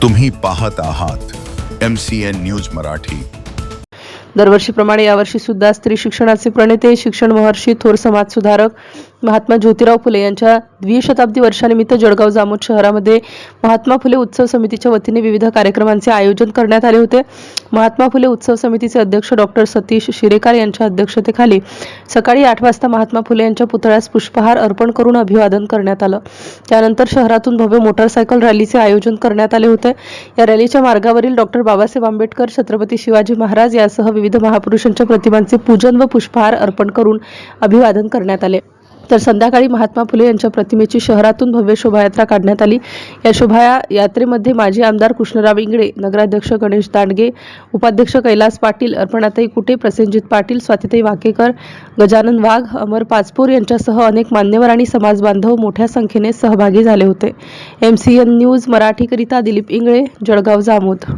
तुम्ही पाहत आहात MCN न्यूज मराठी। दरवर्षीप्रमाणे यावर्षी सुद्धा स्त्री शिक्षणाचे प्रणेते, शिक्षण महर्षी, थोर समाज सुधारक महात्मा ज्योतिराव फुले यांच्या द्विशताब्दी वर्षानिमित्त जळगाव जामोद शहरामध्ये महात्मा फुले उत्सव समितीच्या वतीने विविध कार्यक्रमांचे आयोजन करण्यात आले होते। महात्मा फुले उत्सव समितीचे अध्यक्ष डॉक्टर सतीश शिरेकार यांच्या अध्यक्षतेखाली सकाळी 8 वाजता महात्मा फुले यांच्या पुतळ्यास पुष्पहार अर्पण करून अभिवादन करण्यात आलं। त्यानंतर शहरातून भव्य मोटारसायकल रॅलीचे आयोजन करण्यात आले होते। या रॅलीच्या मार्गावरील डॉक्टर बाबासाहेब आंबेडकर, छत्रपती शिवाजी महाराज यासह विविध महापुरुषांच्या प्रतिमांचे पूजन व पुष्पहार अर्पण करून अभिवादन करण्यात आले। तर संध्याकाळी महात्मा फुले यांच्या प्रतिमेची शहरातून भव्य शोभायात्रा काढण्यात आली। या शोभायात्रेमध्ये माजी आमदार कृष्णराव इंगळे, नगराध्यक्ष गणेश दांडगे, उपाध्यक्ष कैलास पाटील, अर्पणाताई कुटे, प्रसेनजित पाटील, स्वातीताई वाकेकर, गजानन वाघ, अमर पाचपूर यांच्यासह अनेक मान्यवर आणि समाज बांधव मोठ्या संख्येने सहभागी झाले होते। MCN न्यूज मराठीकरिता दिलीप इंगळे, जळगाव जामोद।